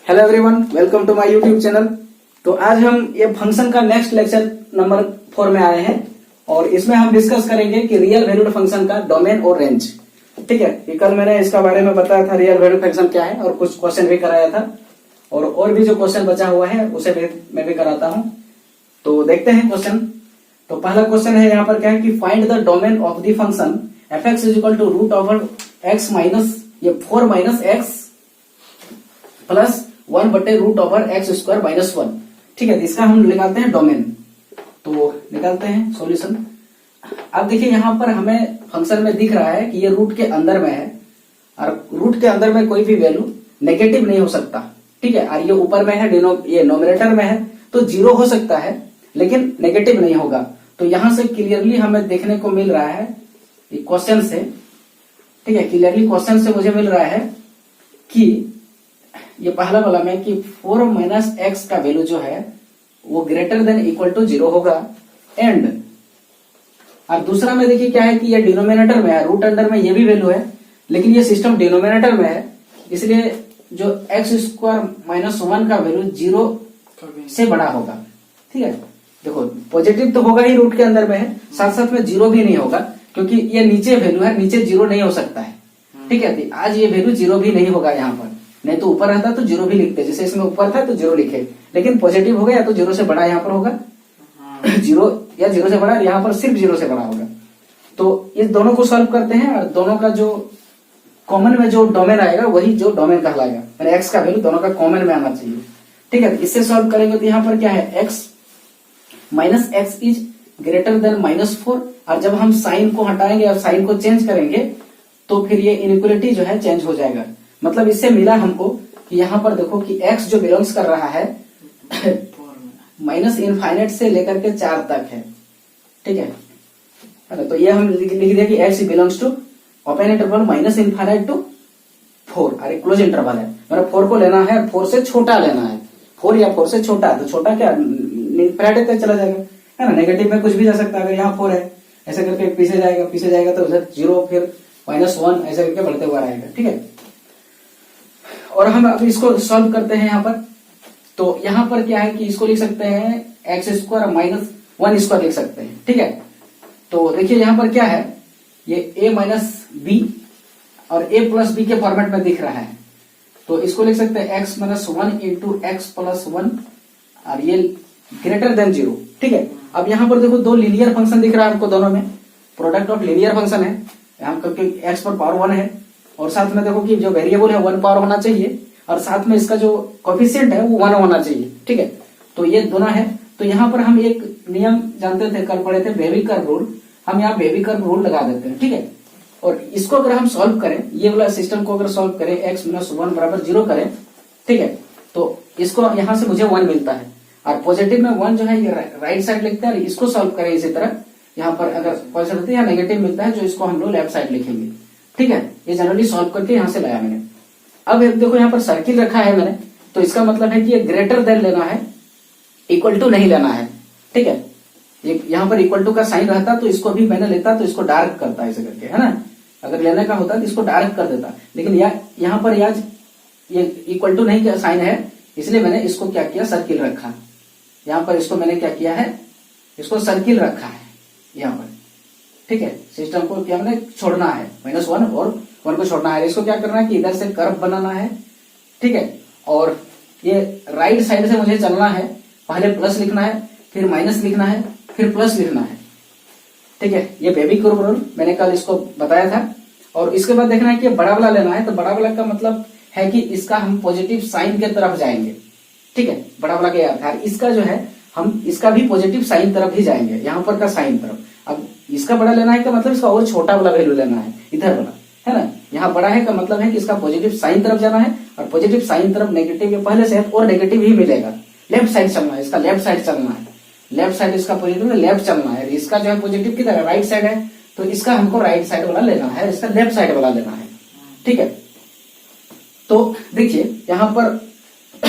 Hello everyone, welcome to my YouTube channel. तो आज हम ये फंक्शन का नेक्स्ट लेक्चर नंबर 4 में आए हैं और इसमें हम डिस्कस करेंगे कि रियल वैल्यूड फंक्शन का डोमेन और रेंज। ठीक है, ये कल मैंने इसका बारे में बताया था रियल वैल्यूड फंक्शन क्या है और कुछ क्वेश्चन भी कराया था और भी जो क्वेश्चन बचा हुआ है उसे मैं भी कराता हूँ। तो देखते हैं क्वेश्चन। तो पहला क्वेश्चन है यहाँ पर क्या है कि find the domain of the function F X is equal to root over X minus ये 4 माइनस एक्स प्लस 1 बटे root over X square minus 1। ठीक है, इसका हम निकालते हैं डोमेन। तो निकालते हैं सॉल्यूशन। अब देखिए यहाँ पर हमें फंक्शन में दिख रहा है कि ये रूट के अंदर में है और रूट के अंदर में कोई भी वैल्यू नेगेटिव नहीं हो सकता। ठीक है, और ये ऊपर में है ये नोमिनेटर में है तो 0 हो सकता है लेकिन नेगेटिव नहीं होगा। तो यहां से क्लियरली हमें देखने को मिल रहा है क्वेश्चन से। ठीक है, क्लियरली क्वेश्चन से मुझे मिल रहा है कि ये पहला वाला में कि 4 माइनस एक्स का वैल्यू जो है वो ग्रेटर देन इक्वल टू 0 होगा एंड। और दूसरा में देखिए क्या है कि ये डिनोमिनेटर में है, रूट अंडर में ये भी वैल्यू है लेकिन ये सिस्टम डिनोमिनेटर में है, इसलिए जो एक्स स्क्वायर माइनस 1 का वैल्यू 0 से बड़ा होगा। ठीक है, देखो पॉजिटिव तो होगा ही, रूट के अंदर में है, साथ साथ में 0 भी नहीं होगा क्योंकि ये नीचे वैल्यू है, नीचे 0 नहीं हो सकता है। ठीक है, तो आज ये वैल्यू 0 भी नहीं होगा यहाँ पर, नहीं तो ऊपर रहता तो 0 भी लिखते, जैसे इसमें ऊपर था तो 0 लिखे, लेकिन पॉजिटिव हो गया तो 0 से बड़ा यहाँ पर होगा 0 या 0 से बड़ा, यहाँ पर सिर्फ 0 से बड़ा होगा। तो इस दोनों को सॉल्व करते हैं और दोनों का जो कॉमन में जो डोमेन आएगा वही जो डोमेन कहलाएगा, यानी एक्स का वैल्यू दोनों का कॉमन में आना चाहिए। ठीक है, इससे सॉल्व करेंगे तो यहाँ पर क्या है x minus x is greater than minus 4 और जब हम साइन को हटाएंगे और साइन को चेंज करेंगे तो फिर ये इनइक्वालिटी जो है चेंज हो जाएगा। मतलब इससे मिला हमको कि यहाँ पर देखो कि x जो बिलोंग्स कर रहा है माइनस इनफाइनाइट से लेकर के 4 तक है। ठीक है, तो ये हम लिख दिया कि x belongs to open interval minus infinite to 4 और क्लोज इंटरवल है, मतलब 4 को लेना है, 4 से छोटा लेना है, 4 या 4 से छोटा, तो छोटा क्या इनफाइनाइट तक चला जाएगा, है ना। नेगेटिव में कुछ भी जा सकता है, अगर यहाँ 4 है ऐसे करके पीछे जाएगा तो उधर 0 फिर माइनस 1 ऐसे करके बढ़ते हुआ रहेगा। ठीक है, और हम अब इसको सॉल्व करते हैं यहाँ पर। तो यहाँ पर क्या है कि इसको लिख सकते हैं एक्स स्क्वायर माइनस 1 स्क्वायर लिख सकते हैं। ठीक है, तो देखिए यहाँ पर क्या है, ये a माइनस बी और a प्लस बी के फॉर्मेट में दिख रहा है, तो इसको लिख सकते हैं x minus 1 into x plus 1 और ये ग्रेटर देन 0। ठीक है, अब यहाँ पर देखो दो लीनियर फंक्शन दिख रहा है हमको, दोनों में प्रोडक्ट ऑफ लीनियर फंक्शन है यहाँ, क्योंकि x पर पावर 1 है और साथ में देखो कि जो वेरिएबल है 1 पावर होना चाहिए और साथ में इसका जो कोफिशिएंट है वो 1 होना चाहिए। ठीक है, तो ये दोनों है। तो यहाँ पर हम एक नियम जानते थे, कल पढ़े थे बेबी कर्व रूल, हम यहाँ बेबी कर्व रूल लगा देते हैं। ठीक है, और इसको अगर हम सॉल्व करें, ये वाला सिस्टम को अगर सॉल्व करें x माइनस 1 बराबर 0 करें, ठीक है, तो इसको यहाँ से मुझे 1 मिलता है और पॉजिटिव में 1 जो है ये राइट साइड लिखते हैं, इसको सॉल्व करें इसी तरह, यहाँ पर अगर पॉजिटिव या नेगेटिव मिलता है जो इसको हम लोग लेफ्ट साइड लिखेंगे। ठीक है, ये जनरली सॉल्व करके यहाँ से लाया मैंने। अब देखो यहाँ पर सर्किल रखा है मैंने, तो इसका मतलब है कि ये ग्रेटर देन लेना है, इक्वल टू नहीं लेना है। ठीक है, ये यहाँ पर इक्वल टू का साइन रहता तो इसको भी मैंने लेता तो इसको डार्क करता ऐसे करके, है ना। अगर लेने का होता तो इसको डार्क कर देता, लेकिन यहाँ पर ये इक्वल टू नहीं का साइन है, इसलिए मैंने इसको क्या किया, सर्किल रखा। यहाँ पर इसको मैंने क्या किया है, इसको सर्किल रखा है यहाँ पर। ठीक है, सिस्टम को क्या मैंने छोड़ना है, माइनस 1 और 1 को छोड़ना है। इसको क्या करना है कि इधर से कर्व बनाना है। ठीक है, और ये राइट साइड से मुझे चलना है, पहले प्लस लिखना है, फिर माइनस लिखना है, फिर प्लस लिखना है। ठीक है, ये बेबी कर्व रूल मैंने कल इसको बताया था। और इसके बाद देखना है कि बड़ा वाला लेना है, तो बड़ा वाला का मतलब है कि इसका हम पॉजिटिव साइन के तरफ जाएंगे। ठीक है, बड़ा वाला क्या था, इसका जो है हम इसका भी पॉजिटिव साइन तरफ ही जाएंगे, यहाँ पर का साइन तरफ। अब इसका बड़ा लेना है का मतलब इसका और छोटा वाला वैल्यू लेना है, इधर वाला, है ना। यहाँ बड़ा है का मतलब है कि इसका पॉजिटिव साइन तरफ जाना है और पॉजिटिव साइन तरफ नेगेटिव पहले से है और नेगेटिव ही मिलेगा, लेफ्ट साइड चलना है, इसका लेफ्ट साइड चलना है, लेफ्ट साइड इसका पॉजिटिव है, लेफ्ट चलना है। इसका जो है पॉजिटिव किधर है, राइट साइड है, तो इसका हमको राइट साइड वाला लेना है, इसका लेफ्ट साइड वाला लेना है। ठीक है, तो देखिए यहाँ पर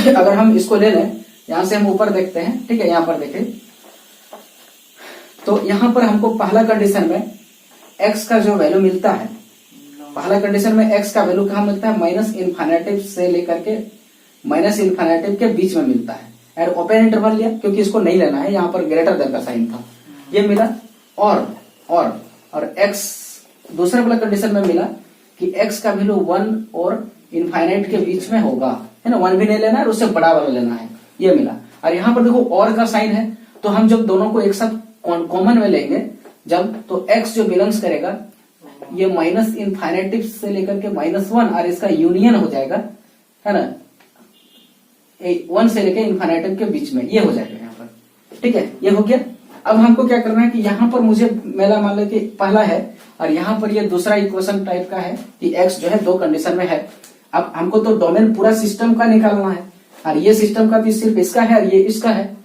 अगर हम इसको ले लें, यहां से हम ऊपर देखते हैं। ठीक है, यहाँ पर देखें तो यहाँ पर हमको पहला कंडीशन में x का जो वैल्यू मिलता है, पहला कंडीशन में x का वैल्यू कहाँ मिलता है, माइनस इनफाइनाइट से लेकर के माइनस इन्फिनिटी के बीच में मिलता है। एंड ओपन इंटरवल लिया क्योंकि इसको नहीं लेना है, यहाँ पर ग्रेटर देन का साइन था, ये मिला। और x दूसरे वाला कंडीशन में मिला कि x का वैल्यू 1 और इनफाइनाइट के बीच में होगा, है ना, 1 भी नहीं लेना है, उससे बड़ा वाला लेना है, ये मिला। और यहाँ पर देखो और का साइन है, तो हम जब दोनों को एक साथ कॉमन में लेंगे जब, तो x जो बिलोंग्स करेगा ये माइनस इनफाइनाइट से लेकर के -1 और इसका यूनियन हो जाएगा, है ना, 1 से लेकर इनफाइनाइट के बीच में, ये हो जाएगा यहाँ पर। ठीक है, ये हो गया। अब हमको क्या करना है कि यहाँ पर मुझे मेरा मान लो कि पहला है और यहाँ पर ये दूसरा इक्वेशन टाइप का है कि x जो है दो कंडीशन में है। अब हमको तो डोमेन पूरा सिस्टम का निकालना है, और ये सिस्टम का भी सिर्फ इसका है और ये इसका है।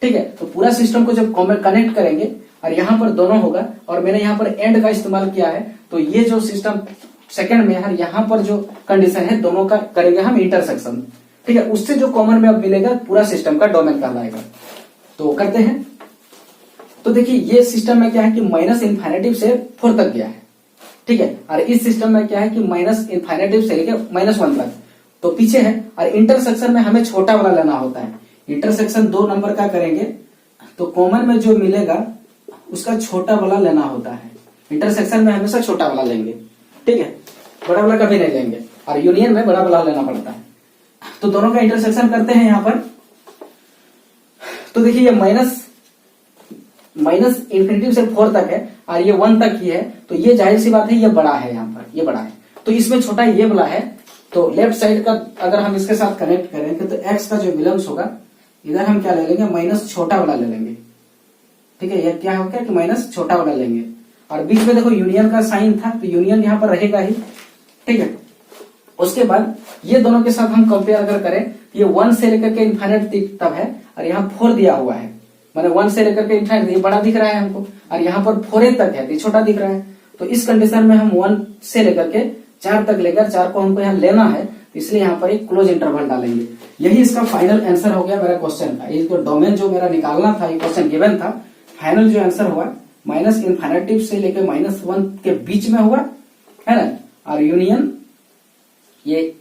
ठीक है, तो पूरा सिस्टम को जब कनेक्ट करेंगे और यहाँ पर दोनों होगा, और मैंने यहाँ पर एंड का इस्तेमाल किया है, तो ये जो सिस्टम सेकंड में है, यहाँ पर जो कंडीशन है दोनों का करेंगे हम इंटरसेक्शन। ठीक है, उससे जो कॉमन में अब मिलेगा पूरा सिस्टम का डोमेन कहलाएगा। तो करते हैं। तो देखिए ये सिस्टम में क्या है कि माइनस इनफाइनेटिव से 4 तक गया है। ठीक है, और इस सिस्टम में क्या है कि माइनस इनफाइनेटिव से लेकर -1 तक तो पीछे है, और इंटरसेक्शन में हमें छोटा वाला लेना होता है। इंटरसेक्शन 2 नंबर का करेंगे तो कॉमन में जो मिलेगा उसका छोटा वाला लेना होता है। इंटरसेक्शन में हमेशा छोटा वाला लेंगे, ठीक है, बड़ा वाला कभी नहीं लेंगे, और यूनियन में बड़ा वाला लेना पड़ता है। तो दोनों का इंटरसेक्शन करते हैं यहाँ पर। तो देखिए ये माइनस इन्फिनिटी से 4 तक है और ये 1 तक ही है, तो ये जाहिर सी बात है ये बड़ा है, यहाँ पर ये बड़ा है, तो इसमें छोटा ये वाला है। तो लेफ्ट साइड का अगर हम इसके साथ कनेक्ट करेंगे तो x का जो बिलोंग्स होगा इधर हम क्या ले लेंगे, माइनस छोटा वाला ले लेंगे। ठीक है, ये क्या होगा कि माइनस छोटा वाला लेंगे, और बीच में देखो यूनियन का साइन था, तो यूनियन यहाँ पर रहेगा ही। ठीक है, उसके बाद ये दोनों के साथ हम कंपेयर अगर करें, ये 1 से लेकर के इनफाइनाइट तब है, और यहाँ 4 दिया हुआ है, माने 1 से लेकर के इनफाइनाइट, ये बड़ा दिख रहा है हमको, और यहाँ पर 4 तक है, ये छोटा दिख रहा है। तो इस कंडीशन में हम 1 से लेकर के 4 तक लेकर 4 को हमको यहाँ लेना है, तो इसलिए यहाँ पर एक क्लोज इंटरवल डालेंगे। यही इसका फाइनल आंसर हो गया मेरा क्वेश्चन का। ये तो डोमेन जो मेरा निकालना था, ये क्वेश्चन गिवन था, फाइनल जो आंसर हुआ माइनस इनफाइनाइट से लेकर -1 के बीच में हुआ, है ना, और यूनियन ये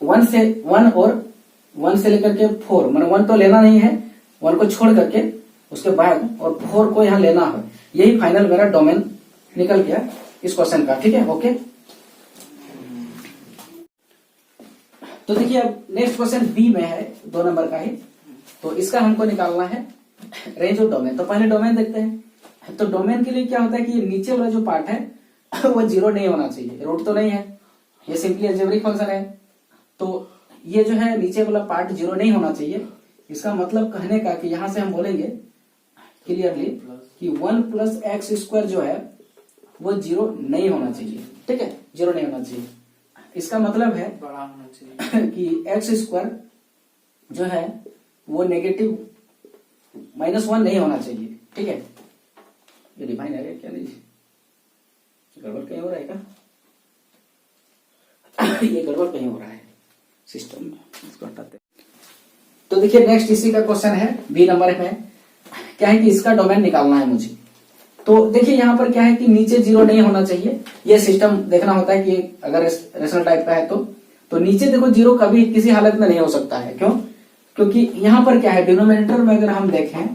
1 और 1 से लेकर के 4, मतलब 1 तो लेना नहीं है, 1 को छोड़ करके उसके बाद और 4 को यहाँ लेना है। यही फाइनल मेरा डोमेन निकल गया इस क्वेश्चन का। ठीक है, ओके। तो देखिए अब नेक्स्ट क्वेश्चन बी में है, 2 नंबर का ही, तो इसका हमको निकालना है रेंज ऑफ डोमेन। तो पहले डोमेन देखते हैं। तो डोमेन के लिए क्या होता है कि नीचे वाला जो पार्ट है वो 0 नहीं होना चाहिए, रूट तो नहीं है, ये सिंपली अलजेब्रिक फंक्शन है। तो ये जो है नीचे वाला पार्ट 0 नहीं होना चाहिए। इसका मतलब कहने का कि यहां से हम बोलेंगे क्लियरली कि 1 + x² जो है वो 0 नहीं होना चाहिए। ठीक है, 0 नहीं होना चाहिए। इसका मतलब है बड़ा होना चाहिए कि x² जो है वो नेगेटिव -1 नहीं होना चाहिए। ठीक है, ये डिफाइन है क्या, नहीं गड़बड़ कहीं हो रहा है क्या? ये गड़बड़ कहीं हो रहा है सिस्टम में, इसको हटाते। तो देखिए नेक्स्ट इसी का क्वेश्चन है बी नंबर में। क्या है कि इसका डोमेन निकालना है मुझे। तो देखिए यहाँ पर क्या है कि नीचे 0 नहीं होना चाहिए। ये सिस्टम देखना होता है कि अगर रेशनल टाइप का है तो नीचे देखो 0 कभी किसी हालत में नहीं हो सकता है। क्यों? क्योंकि यहाँ पर क्या है, डिनोमिनेटर में अगर हम देखें,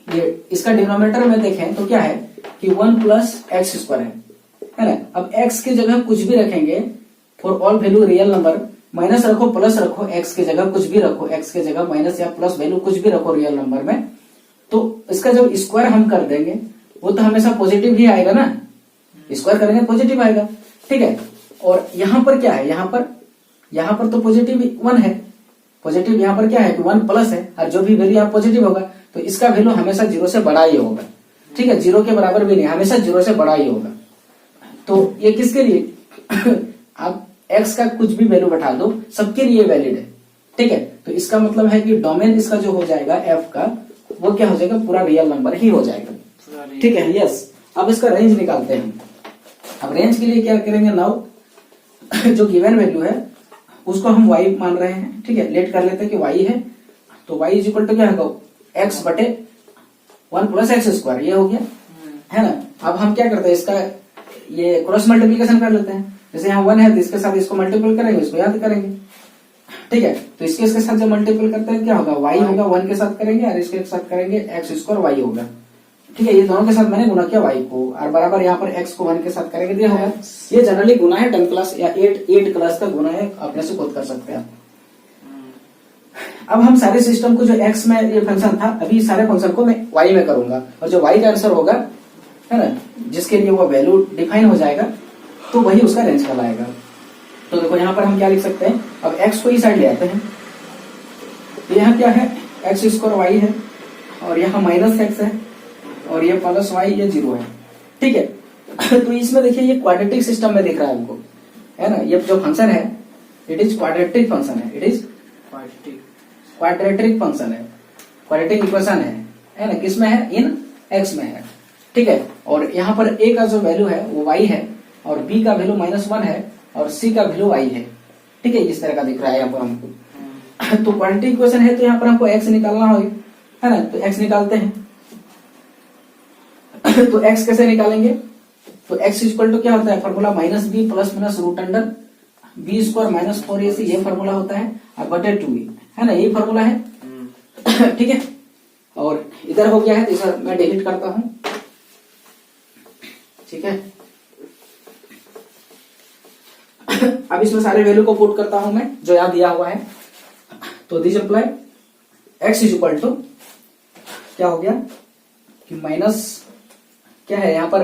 ये इसका डिनोमिनेटर में देखें तो क्या है कि 1 + x² है ना। अब x की जगह कुछ भी रखेंगे, for all value real number, minus रखो प्लस रखो, x की जगह कुछ भी रखो, x की जगह माइनस या प्लस वैल्यू कुछ भी रखो रियल नंबर में, तो इसका जब स्क्वायर हम कर देंगे वो तो हमेशा पॉजिटिव ही आएगा ना, स्क्वायर करेंगे पॉजिटिव आएगा। ठीक है, और यहाँ पर क्या है, यहाँ पर तो पॉजिटिव 1 है, पॉजिटिव यहाँ पर क्या है कि 1 प्लस है, और जो भी वैल्यू यहाँ पॉजिटिव होगा तो इसका वैल्यू हमेशा 0 से बड़ा ही होगा। ठीक है, 0 के बराबर भी नहीं, हमेशा 0 से बड़ा ही होगा। तो ये किसके लिए आप x का कुछ भी वैल्यू बैठा दो, सबके लिए वैलिड है। ठीक है, तो इसका मतलब है कि डोमेन इसका जो हो जाएगा f का, वो क्या हो जाएगा, पूरा रियल नंबर ही हो जाएगा। ठीक है, यस। अब इसका रेंज निकालते हैं। अब रेंज के लिए क्या करेंगे, नाउ जो गिवन वैल्यू है उसको हम y मान रहे हैं। ठीक है, लेट कर लेते हैं कि y है, तो y = क्या होगा, x/1 + x², ये हो गया, है ना। अब हम क्या करते हैं, इसका ये क्रॉस मल्टीप्लीकेशन कर लेते हैं। जैसे यहाँ 1 है तो इसके साथ इसको मल्टीपल करेंगे, इसको याद करेंगे, ठीक है, तो इसके साथ जब मल्टीपल करते हैं क्या होगा, y होगा 1 के साथ करेंगे और इसके साथ करेंगे एक्स स्क्वायर y होगा। ठीक है, ये दोनों के साथ मैंने गुना किया y को और बराबर यहाँ पर x को 1 के साथ करेंगे ये होगा। ये जनरली गुना है 10 क्लास या 8 क्लास का गुना है, अपने से खुद कर सकते हैं। अब हम सारे सिस्टम को जो x में ये फंक्शन था, अभी सारे फंक्शन को मैं y में करूंगा और जो y का आंसर होगा है ना, जिसके लिए वो वैल्यू डिफाइन हो जाएगा तो वही उसका रेंज कहलाएगा। तो देखो यहाँ पर हम क्या लिख सकते हैं, अब x को इस साइड ले आते हैं, तो यहाँ क्या है एक्स स्क्वायर y है और यहाँ माइनस एक्स है और ये प्लस y, ये 0 है। ठीक है, तो इसमें देखिए ये क्वाड्रेटिक सिस्टम में दिख रहा है हमको, है ना, ये जो फंक्शन है इट इज क्वाड्रेटिक फंक्शन है, इट इज क्वाड्रेटिक फंक्शन है, क्वाड्रेटिक इक्वेशन है ना, किसमें है, इन x में है। ठीक है, और यहाँ पर a का जो वैल्यू है वो y है और b का वैल्यू -1 है और c का वैल्यू y है। ठीक है, इस तरह का दिख रहा है यहाँ पर हमको। तो क्वाड्रेटिक इक्वेशन है तो यहाँ पर हमको x निकालना होगा, है ना, तो x निकालते हैं। तो x कैसे निकालेंगे, तो x इक्वल टू क्या होता है, formula -b plus minus root under b square minus 4ac, ये फॉर्मूला होता है और बटे 2a, है ना, यही फॉर्मूला है। ठीक है, और इधर हो गया है तो इधर मैं डिलीट करता हूं। ठीक है, अब इसमें सारे वैल्यू को पुट करता हूं मैं जो यहां दिया हुआ है। तो this apply x is equal to क्या हो गया कि माइनस क्या है, यहाँ पर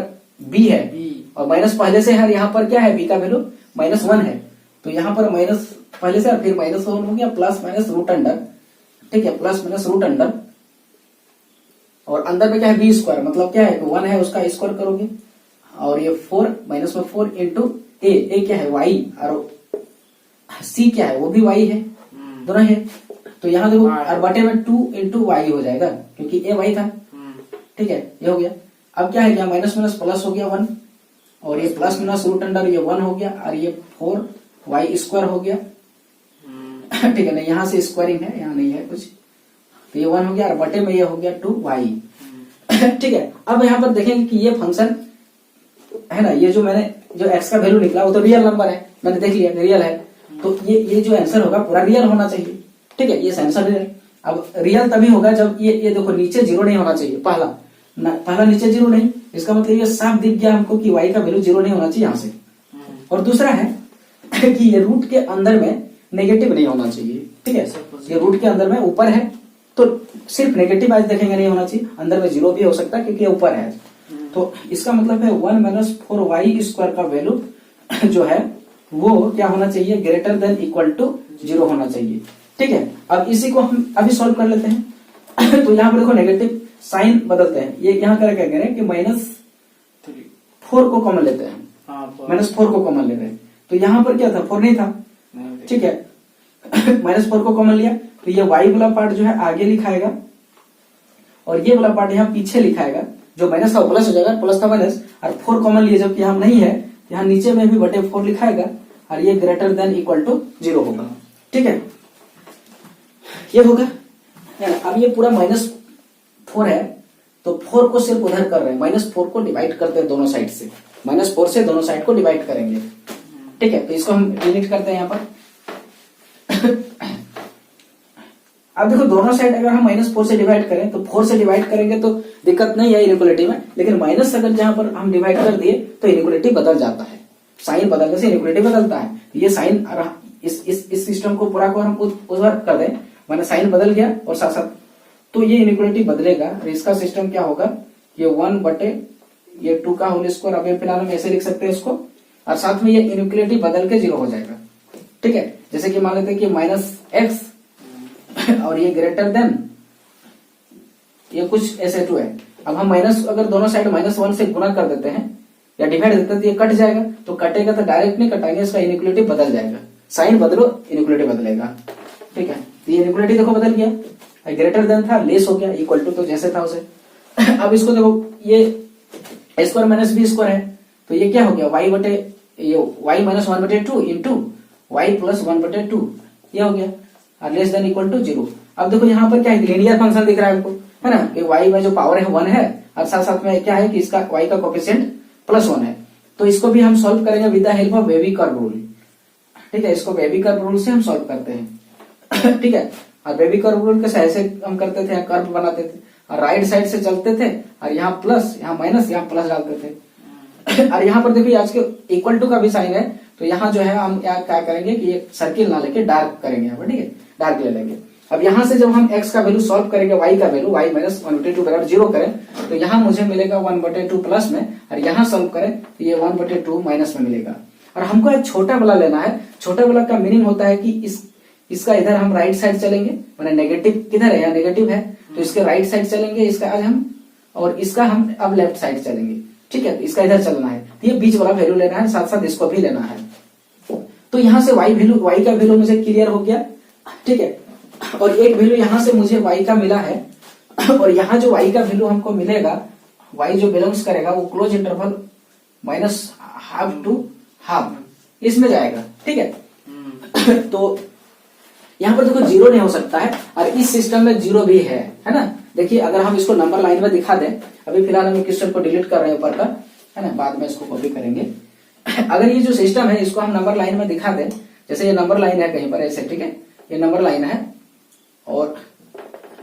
b है और माइनस पहले से है, यहाँ पर क्या है b का वैल्यू -1 है, तो यहाँ पर माइनस पहले से और फिर -1 हो गया प्लस माइनस रूट अंडर। ठीक है, प्लस माइनस रूट अंडर और अंदर में क्या है b स्क्वायर, मतलब क्या है 1 है उसका स्क्वायर करोगे और ये 4 माइनस में 4 इंटू a क्या है y और c क्या है वो भी y है, दोनों है। तो यहाँ देखो और बटे में 2 इंटू y हो जाएगा क्योंकि a y था। ठीक है, ये हो गया। अब क्या है, क्या माइनस माइनस प्लस हो गया 1 और ये प्लस माइनस रूट अंडर ये 1 हो गया और ये 4 y स्क्वायर हो गया। ठीक है, नहीं यहाँ से स्क्वायरिंग है, यहाँ नहीं है कुछ, तो ये 1 हो गया और बटे में ये हो गया 2y। ठीक है, अब यहाँ पर देखेंगे कि ये फंक्शन है ना, ये जो मैंने जो x का वैल्यू निकला वो तो रियल नंबर है, मैंने देख लिया रियल है, तो ये जो आंसर होगा पूरा रियल होना चाहिए। ठीक है, ये आंसर रियल। अब रियल तभी होगा जब ये देखो नीचे 0 नहीं होना चाहिए, पहला नीचे 0 नहीं, इसका मतलब ये साफ दिख गया हमको कि y का वैल्यू 0 नहीं होना चाहिए यहाँ से। और दूसरा है कि ये रूट के अंदर में नेगेटिव नहीं होना चाहिए। ठीक है, ये रूट के अंदर में ऊपर है तो सिर्फ नेगेटिव आज देखेंगे नहीं होना चाहिए, अंदर में 0 भी हो सकता है क्योंकि ये ऊपर है। तो इसका मतलब है 1 माइनस 4y स्क्वायर का वैल्यू जो है वो क्या होना चाहिए, ग्रेटर देन इक्वल टू 0 होना चाहिए। ठीक है, अब इसी को हम अभी सॉल्व कर लेते हैं। तो यहाँ पर देखो नेगेटिव साइन बदलते हैं, ये यहाँ कर क्या करें कि -4 को कॉमन लेते हैं, -4 को कॉमन ले रहे हैं, तो यहाँ पर क्या था 4 नहीं था। ठीक है, -4 को कॉमन लिया तो ये y वाला पार्ट जो है आगे लिखाएगा और ये वाला पार्ट यहाँ पीछे लिखाएगा, जो माइनस था प्लस हो जाएगा, प्लस था माइनस, और 4 कॉमन लिए जबकि यहाँ नहीं है, यहाँ नीचे में भी बटे 4 लिखाएगा और ये ग्रेटर देन इक्वल टू 0 होगा। ठीक है, ये होगा। अब ये पूरा -4 है तो 4 को सिर्फ उधर कर रहे हैं, -4 को डिवाइड करते हैं दोनों साइड से, -4 से दोनों साइड को डिवाइड करेंगे। ठीक है, तो इसको हम डिलीट करते हैं यहाँ पर। अब देखो दोनों साइड अगर हम -4 से डिवाइड करें तो 4 से डिवाइड करेंगे तो दिक्कत नहीं है इनइक्वालिटी में, लेकिन माइनस अगर जहां पर हम डिवाइड कर दिए तो इनइक्वालिटी बदल जाता है, साइन बदलने से इनइक्वालिटी बदलता है। ये साइन इस सिस्टम को पूरा को हम उधर कर दें, माने साइन बदल गया और साथ साथ तो ये इनइक्वालिटी बदलेगा और इसका सिस्टम क्या होगा, ये 1 बटे ये 2 का होल स्क्वायर, अब फिलहाल हम ऐसे लिख सकते हैं इसको, और साथ में ये इनइक्वालिटी बदल के 0 हो जाएगा। ठीक है, जैसे कि मान लेते हैं कि -x और ये ग्रेटर देन ये कुछ ऐसे 2 है। अब हम माइनस अगर दोनों साइड -1 से गुना कर देते हैं या डिवाइड देते हैं तो ये कट जाएगा, तो कटेगा तो डायरेक्ट नहीं कटाएंगे, इसका इनइक्वालिटी बदल जाएगा, साइन बदलो इनइक्वालिटी बदलेगा। ठीक है, तो ये इनइक्वालिटी देखो बदल गया, ग्रेटर देन था लेस हो गया, इक्वल टू तो जैसे था उसे। अब इसको देखो ये स्क्वायर माइनस बी स्क्वायर है तो ये क्या हो गया y बटे ये y माइनस 1 बटे 2 इंटू y प्लस 1 बटे 2, ये हो गया और लेस देन इक्वल टू 0। अब देखो यहाँ पर क्या है, लीनियर फंक्शन दिख रहा है हमको, है ना, कि y में जो पावर है 1 है और साथ साथ में क्या है कि इसका y का कोफिशिएंट +1 है। तो इसको भी हम सॉल्व करेंगे with the help of baby curve rule. ठीक है, इसको बेबी कर्व रूल से हम सॉल्व करते हैं। ठीक है। और बेबी कर्व रूल कैसे ऐसे हम करते थे, कर्व बनाते थे और राइट साइड से चलते थे और यहाँ प्लस, यहाँ माइनस, यहाँ प्लस डालते थे। और यहाँ पर देखिए आज के इक्वल टू का भी साइन है, तो यहाँ जो है हम यहाँ क्या करेंगे कि एक सर्किल ना लेके डार्क करेंगे यहाँ पर, ठीक है, डार्क ले लेंगे। अब यहाँ से जब हम x का वैल्यू सॉल्व करेंगे, y का वैल्यू y माइनस 1/2 बराबर 0 करें, तो यहाँ मुझे मिलेगा 1/2 प्लस में, और यहाँ सॉल्व करें तो ये 1/2 माइनस में मिलेगा। और हमको एक छोटा वाला लेना है। छोटा वाला का मीनिंग होता है कि इसका इधर हम राइट साइड चलेंगे, मैंने नेगेटिव किधर है, यहाँ नेगेटिव है तो इसके राइट साइड चलेंगे, इसका आज हम, और इसका हम अब लेफ्ट साइड चलेंगे, ठीक है। इसका इधर चलना है, ये बीच वाला वैल्यू लेना है, साथ साथ इसको भी लेना है। तो यहाँ से y का वैल्यू मुझे क्लियर हो गया, ठीक है। और एक वैल्यू यहाँ से मुझे y का मिला है, और यहाँ जो y का वैल्यू हमको मिलेगा, y जो बिलोंग्स करेगा वो क्लोज इंटरवल -½ to ½ इसमें जाएगा, ठीक है। तो यहाँ पर देखो 0 नहीं हो सकता है, और इस सिस्टम में 0 भी है ना। देखिए अगर हम इसको नंबर लाइन में दिखा दें, अभी फिलहाल हम क्वेश्चन को डिलीट कर रहे हैं ऊपर का, है ना, बाद में इसको कॉपी करेंगे। अगर ये जो सिस्टम है इसको हम नंबर लाइन में दिखा दें, जैसे ये नंबर लाइन है कहीं पर ऐसे, ठीक है, ये नंबर लाइन है और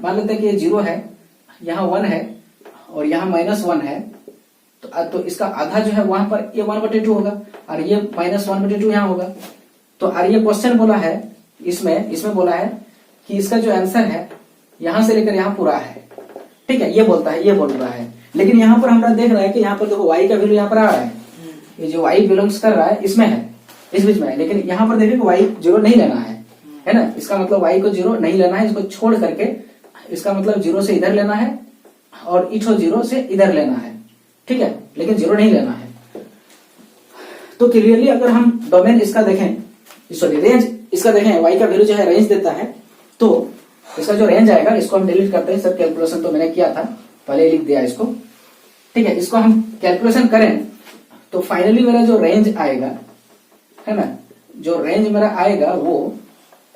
मान लेते हैं कि ये 0 है, यहाँ 1 है और यहाँ -1 है, तो इसका आधा जो है वहां पर ये 1/2 होगा और ये -1/2 यहाँ होगा। तो और ये क्वेश्चन बोला है, इसमें बोला है कि इसका जो आंसर है यहां से लेकर यहाँ पूरा है, ठीक है, ये बोल रहा है। लेकिन यहाँ पर हमरा देख रहा है कि यहाँ पर देखो y का वैल्यू यहाँ पर आ रहा है, ये जो y बिलोंग्स कर रहा है इसमें है, इस बीच में है, लेकिन यहाँ पर देखिए y 0 नहीं लेना है ना। इसका मतलब y को 0 नहीं लेना है, इसको छोड़ करके इसका मतलब 0 से इधर लेना है और इठो 0 से इधर लेना है, ठीक है, लेकिन 0 नहीं लेना है। तो क्लियरली अगर हम डोमेन इसका देखें, सॉरी रेंज इसका देखें, y का वैल्यू जो है रेंज देता है, तो इसका जो रेंज आएगा इसको हम डिलीट करते हैं। सब कैलकुलेशन तो मैंने किया था, पहले लिख दिया इसको, ठीक है। इसको हम कैलकुलेशन करें तो फाइनली मेरा जो रेंज आएगा, है ना, जो रेंज मेरा आएगा वो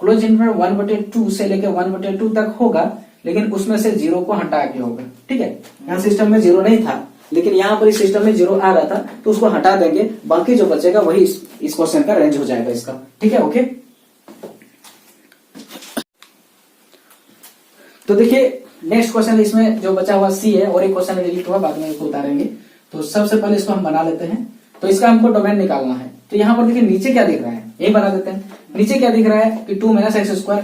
क्लोज इंटरवल 1/2 से लेके 1/2 तक होगा, लेकिन उसमें से 0 को हटा के होगा, ठीक है। यहाँ सिस्टम में 0 नहीं था, लेकिन यहाँ पर इस सिस्टम में 0 आ रहा था, तो उसको हटा देंगे, बाकी जो बचेगा वही इस क्वेश्चन का रेंज हो जाएगा इसका, ठीक है, ओके। तो देखिए नेक्स्ट क्वेश्चन इसमें जो बचा हुआ C है, और एक क्वेश्चन डिलीट हुआ, बाद में इसको उतारेंगे। तो सबसे पहले इसको हम बना लेते हैं। तो इसका हमको डोमेन निकालना है। तो यहाँ पर देखिए नीचे क्या दिख रहा है, यही बना देते हैं। नीचे क्या दिख रहा है कि 2 - x²,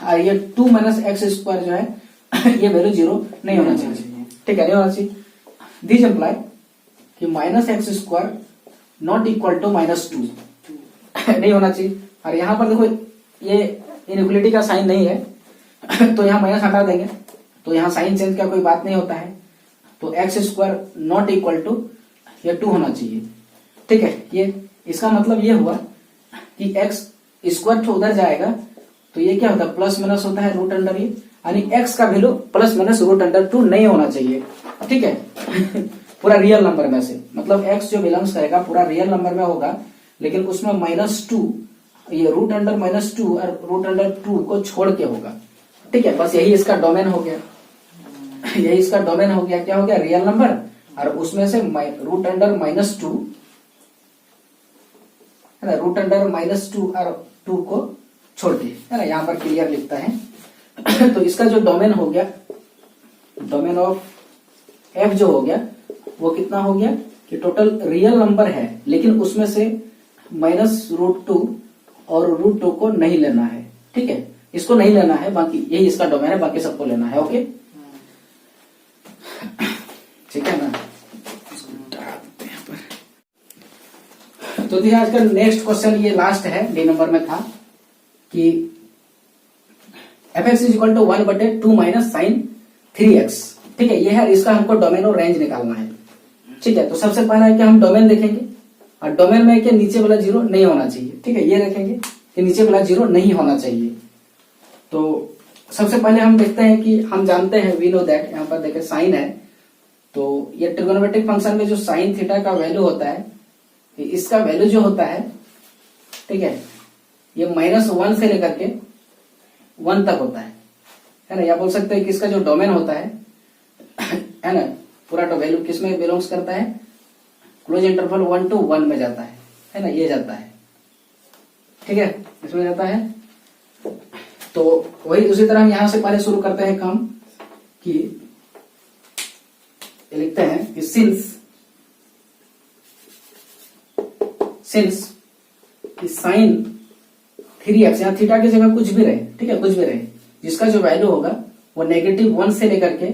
और ये 2 - x² जो है ये वैल्यू 0 नहीं होना चाहिए, ठीक है, नहीं होना चाहिए। दिस इम्प्लाई कि -x² नॉट इक्वल टू -2 नहीं होना चाहिए। और यहाँ पर देखो ये इनइक्वालिटी का साइन नहीं है, तो यहाँ माइनस हटा देंगे, तो यहाँ साइन चेंज का कोई बात नहीं होता है। तो x² नॉट इक्वल टू ये 2 होना चाहिए, ठीक है। ये इसका मतलब ये हुआ कि x² तो उधर जाएगा, तो ये क्या होता है, प्लस माइनस होता है रूट अंडर ये, यानी x का वैल्यू प्लस माइनस √2 नहीं होना चाहिए, ठीक है। पूरा रियल नंबर में से, मतलब x जो बिलोंग्स करेगा पूरा रियल नंबर में होगा, लेकिन उसमें -2 ये √2 और √2 को छोड़ के होगा, ठीक है। बस यही इसका डोमेन हो गया, यही इसका डोमेन हो गया। क्या हो गया, रियल नंबर, और उसमें से √2 है ना, √2 और 2 को छोड़ के, है ना, यहाँ पर क्लियर लिखता है। तो इसका जो डोमेन हो गया, डोमेन ऑफ f जो हो गया वो कितना हो गया कि टोटल रियल नंबर है, लेकिन उसमें से -√2 और √2 को नहीं लेना है, ठीक है, इसको नहीं लेना है, बाकी यही इसका डोमेन है, बाकी सबको लेना है, ओके, ठीक है ना। तो देखिए आज का नेक्स्ट क्वेश्चन ये लास्ट है, डी नंबर में था कि f(x) = 1/2 - sin 3x, ठीक है, ये है, इसका हमको डोमेन और रेंज निकालना है, ठीक है। तो सबसे पहला है कि हम डोमेन देखेंगे, और डोमेन में कि नीचे वाला 0 नहीं होना चाहिए, ठीक है, ये देखेंगे कि नीचे वाला 0 नहीं होना चाहिए। तो सबसे पहले हम देखते हैं कि हम जानते हैं, वी नो दैट, यहाँ पर देखें साइन है, तो ये ट्रिगोनोमेट्रिक फंक्शन में जो साइन थीटा का वैल्यू होता है, इसका वैल्यू जो होता है, ठीक है, ये -1 से लेकर के 1 तक होता है ना। या बोल सकते हैं कि इसका जो डोमेन होता है ना, पूरा वैल्यू किसमें बिलोंग्स करता है, क्लोज इंटरवल 1 to 1 में जाता है ना, ये जाता है, ठीक है, इसमें जाता है। तो वही उसी तरह हम यहां से पहले शुरू करते हैं काम कि लिखते हैं कि सिंस साइन 3x, यहाँ थीटा की जगह कुछ भी रहे, ठीक है, कुछ भी रहे, जिसका जो वैल्यू होगा वो -1 से लेकर के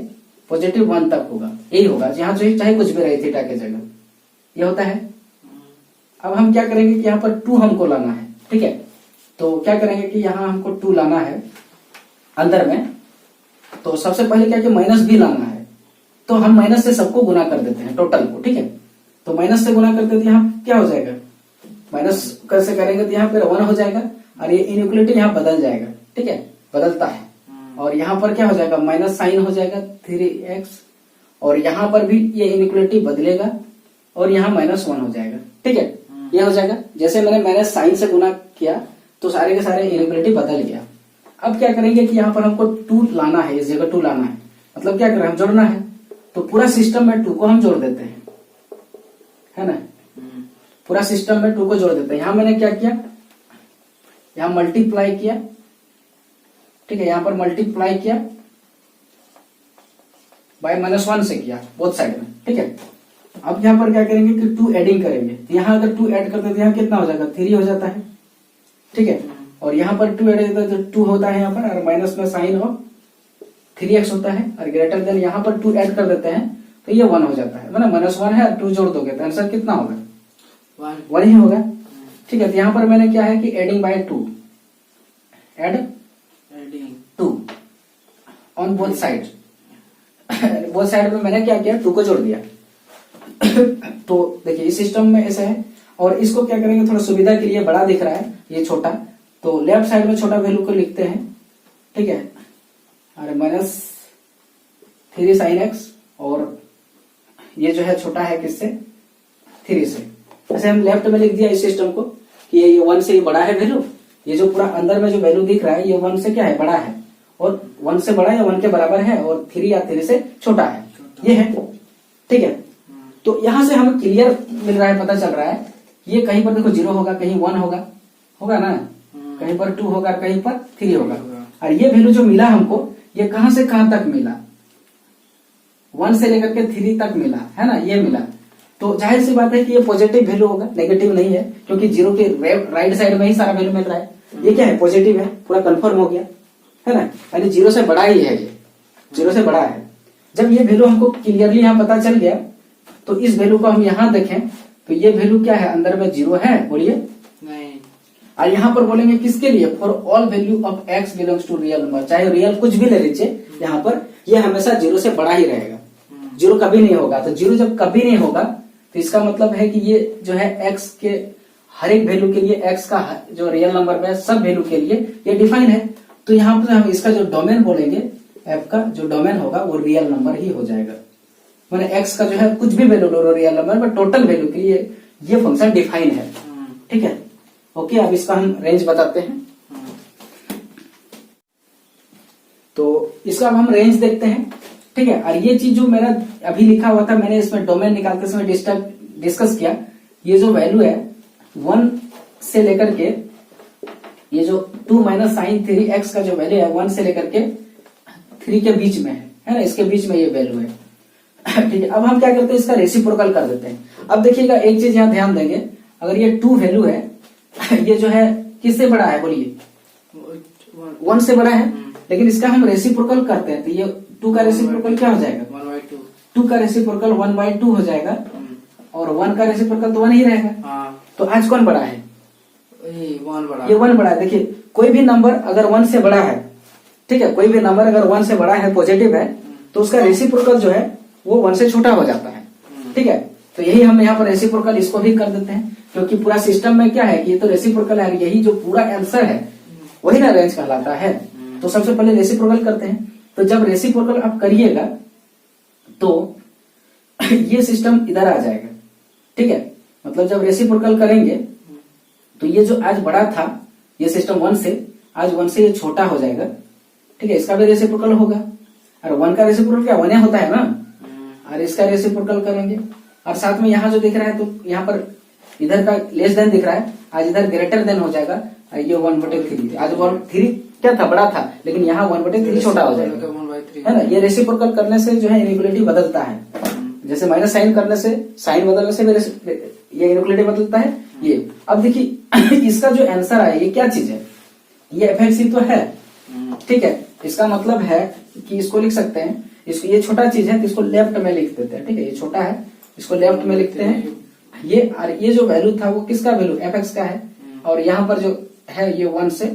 +1 तक होगा, यही होगा, यहाँ जो चाहे कुछ भी रहे थीटा की जगह, ये होता है। अब हम क्या करेंगे कि यहाँ पर 2 हमको लाना है, ठीक है, तो क्या करेंगे कि यहाँ हमको 2 लाना है अंदर में, तो सबसे पहले क्या कि माइनस भी लाना है, तो हम माइनस से सबको गुना कर देते हैं टोटल को, ठीक है, तो माइनस से गुना करते तो यहाँ क्या हो जाएगा, माइनस कैसे करेंगे तो यहाँ पर 1 हो जाएगा और ये इनइक्वालिटी यहाँ बदल जाएगा, ठीक है, बदलता है, और यहाँ पर क्या हो जाएगा माइनस साइन हो जाएगा 3x, और यहाँ पर भी ये इनइक्वालिटी बदलेगा और यहाँ -1 हो जाएगा, ठीक है, ये हो जाएगा। जैसे मैंने माइनस साइन से गुना किया तो सारे के सारे इनइक्वालिटी बदल गया। अब क्या करेंगे कि यहाँ पर हमको 2 लाना है, इस जगह 2 लाना है, मतलब क्या करें हम जोड़ना है, तो पूरा सिस्टम में 2 को हम जोड़ देते हैं, है ना, पूरा सिस्टम में 2 को जोड़ देते हैं। यहां मैंने क्या किया, यहां मल्टीप्लाई किया, ठीक है, यहां पर मल्टीप्लाई किया बाय -1 से किया बोथ साइड में, ठीक है। अब यहां पर क्या करेंगे कि 2 एडिंग करेंगे, तो यहां अगर 2 ऐड करते तो यहाँ कितना हो जाएगा 3 हो जाता है, ठीक है, और यहाँ पर 2 ऐड होता है तो 2 होता है यहाँ पर, और माइनस में साइन ऑफ 3x होता है, और ग्रेटर देन यहाँ पर 2 ऐड कर देते हैं तो ये 1 हो जाता है, मतलब -1 है, 2 जोड़ दोगे तो आंसर कितना होगा 1 ही होगा, ठीक है। तो यहाँ पर मैंने क्या है कि adding by 2, adding 2 on both side, both side में मैंने क्या किया 2 को जोड़ दिया। तो देखिए इस सिस्टम में ऐसा है, और इसको क्या करेंगे थोड़ा सुविधा के लिए बड़ा दिख रहा है ये छोटा, तो लेफ्ट साइड में छोटा वैल्यू को लिखते हैं, ठीक है, और -3 sin x, और ये जो है छोटा है किससे 3 से, ऐसे हम लेफ्ट में लिख दिया इस सिस्टम को कि ये 1 से बड़ा है वैल्यू, ये जो पूरा अंदर में जो वैल्यू दिख रहा है ये 1 से क्या है बड़ा है, और 1 से बड़ा या 1 के बराबर है, और 3 या 3 से छोटा है, ये है, ठीक है। तो यहां से हमें क्लियर मिल रहा है, पता चल रहा है ये कहीं पर देखो 0 होगा, कहीं 1 होगा, होगा ना, कहीं पर 2 होगा, कहीं पर 3 होगा, और ये वैल्यू जो मिला हमको ये कहां से कहां तक मिला, 1 से लेकर के 3 तक मिला, है ना, ये मिला, तो जाहिर सी बात है कि ये पॉजिटिव वैल्यू होगा, नेगेटिव नहीं है, क्योंकि 0 के राइट साइड में ही सारा वैल्यू मिल रहा है, ये क्या है पॉजिटिव है, पूरा कंफर्म हो गया, है ना, यानी 0 से बड़ा ही है, ये 0 से बड़ा है। जब ये वैल्यू हमको क्लियरली यहाँ पता चल गया तो इस वैल्यू को हम यहाँ देखें तो ये वैल्यू क्या है, अंदर में 0 है, बोलिए नहीं, और यहाँ पर बोलेंगे किसके लिए, for all value of x belongs to real number, चाहे रियल कुछ भी ले लीजिए, यहाँ पर ये हमेशा 0 से बड़ा ही रहेगा, 0 कभी नहीं होगा। तो 0 जब कभी नहीं होगा तो इसका मतलब है कि ये जो है x के हर एक वैल्यू के लिए, x का जो रियल नंबर में सब वैल्यू के लिए ये डिफाइन है, तो यहाँ पर हम इसका जो डोमेन बोलेंगे, f का जो डोमेन होगा वो रियल नंबर ही हो जाएगा, मैंने x का जो है कुछ भी वैल्यू लो रियल नंबर में, टोटल वैल्यू के लिए ये फंक्शन डिफाइन है, ठीक है, ओके। अब इसका हम रेंज बताते हैं, तो इसका अब हम रेंज देखते हैं, ठीक है, और ये चीज जो मेरा अभी लिखा हुआ था, मैंने इसमें डोमेन निकालते समय डिस्कस किया, ये जो वैल्यू है 1 से लेकर के ये जो 2 - sin 3x का जो वैल्यू है 1 से लेकर के 3 के बीच में है ना, इसके बीच में ये वैल्यू है, ठीक है। अब हम क्या करते हैं, इसका रेसिप्रोकल कर देते हैं। अब देखिएगा एक चीज यहाँ ध्यान देंगे, अगर ये 2 वैल्यू है ये जो है किससे बड़ा है, बोलिए 1 से बड़ा है, लेकिन इसका हम रेसिप्रोकल करते हैं तो ये 2 का रेसिप्रोकल क्या हो जाएगा 2 का रेसिप्रोकल 1/2 हो जाएगा, और 1 का रेसिप्रोकल तो 1 ही रहेगा, तो आज कौन बड़ा है, ये 1 बड़ा है। देखिए कोई भी नंबर अगर 1 से बड़ा है, ठीक है, कोई भी नंबर अगर 1 से बड़ा है, पॉजिटिव है, तो उसका रेसिप्रोकल जो है वो 1 से छोटा हो जाता है, ठीक है। तो यही हम यहाँ पर रेसिप्रोकल इसको भी कर देते हैं, क्योंकि पूरा सिस्टम में क्या है कि ये तो रेसिप्रोकल है, यही जो पूरा आंसर है वही ना रेंज कहलाता है। तो सबसे पहले रेसिप्रोकल करते हैं, तो जब रेसिप्रोकल आप करिएगा तो ये सिस्टम इधर आ जाएगा, ठीक है, मतलब जब रेसिप्रोकल करेंगे तो ये जो आज बड़ा था ये सिस्टम 1 से, आज 1 से ये छोटा हो जाएगा, ठीक है, इसका भी रेसिप्रोकल होगा, और 1 का रेसिप्रोकल क्या 1 होता है ना, और इसका रेसिप्रोकल करेंगे, और साथ में यहाँ जो दिख रहा है तो यहाँ पर इधर का लेस देन दिख रहा है, आज इधर ग्रेटर देन हो जाएगा, ये 1/3 आज 1/3 क्या था, बड़ा था, लेकिन यहाँ 1/3 छोटा हो जाएगा, है ना। ये रेसिप्रोकल करने से जो है इनइक्वलिटी बदलता है, जैसे माइनस साइन करने से, साइन बदलने से ये इनइक्वलिटी बदलता है। ये अब देखिए इसका जो आंसर है ये क्या चीज है, ये एफएक्सी तो है, ठीक है। इसका मतलब है कि इसको लिख सकते हैं, इसको ये छोटा चीज है तो इसको लेफ्ट में लिख देते हैं, ठीक है। ये छोटा है, इसको लेफ्ट में लिखते हैं। ये और ये जो वैल्यू था वो किसका वैल्यू, एफ का है, और यहाँ पर जो है ये 1 से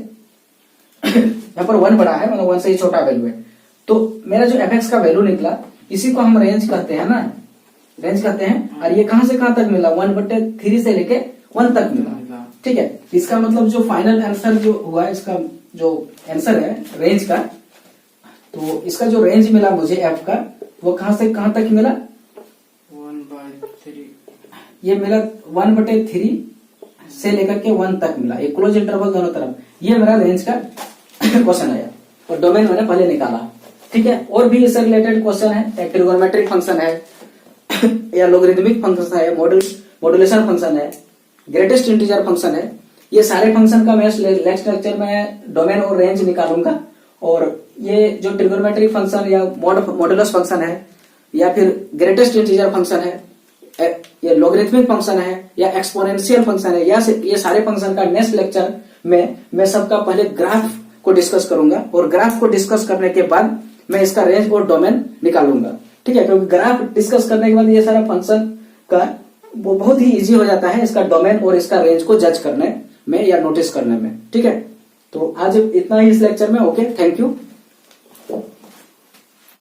यहाँ पर 1 बड़ा है, मतलब 1 से ही छोटा वैल्यू है। तो मेरा जो एफ का वैल्यू निकला, इसी को हम रेंज कहते हैं ना, रेंज कहते हैं। और ये कहां से कहां तक मिला, 1/3 से लेके 1 तक मिला, ठीक है। इसका मतलब जो फाइनल आंसर जो हुआ, इसका जो आंसर है रेंज का, तो इसका जो रेंज मिला मुझे एफ का, वो कहां से कहां तक मिला, 1/3 ये मिला 1/3 से लेकर के 1 तक मिला, एक क्लोज इंटरवल दोनों तरफ। ये मेरा रेंज का क्वेश्चन आया, और डोमेन मैंने पहले निकाला, ठीक है। और भी इससे रिलेटेड क्वेश्चन है, ट्रिगोनोमेट्रिक फंक्शन है या लोगरिथमिक फंक्शन है, मॉड्यूलेशन फंक्शन है, ग्रेटेस्ट इंटीजर फंक्शन है। ये सारे फंक्शन का मैं नेक्स्ट लेक्चर में डोमेन और रेंज निकालूंगा। और ये जो ट्रिगोनोमेट्रिक फंक्शन या मॉडुलस फंक्शन है, या फिर ग्रेटेस्ट इंटीजर फंक्शन है, ये लोगरिथमिक फंक्शन है, या एक्सपोनेंशियल फंक्शन है, या ये सारे फंक्शन का नेक्स्ट लेक्चर में मैं सबका पहले ग्राफ को डिस्कस करूंगा, और ग्राफ को डिस्कस करने के बाद मैं इसका रेंज और डोमेन निकालूंगा, ठीक है। क्योंकि ग्राफ डिस्कस करने के बाद ये सारा फंक्शन का वो बहुत ही इजी हो जाता है, इसका डोमेन और इसका रेंज को जज करने में या नोटिस करने में, ठीक है। तो आज इतना ही इस लेक्चर में, ओके, थैंक यू।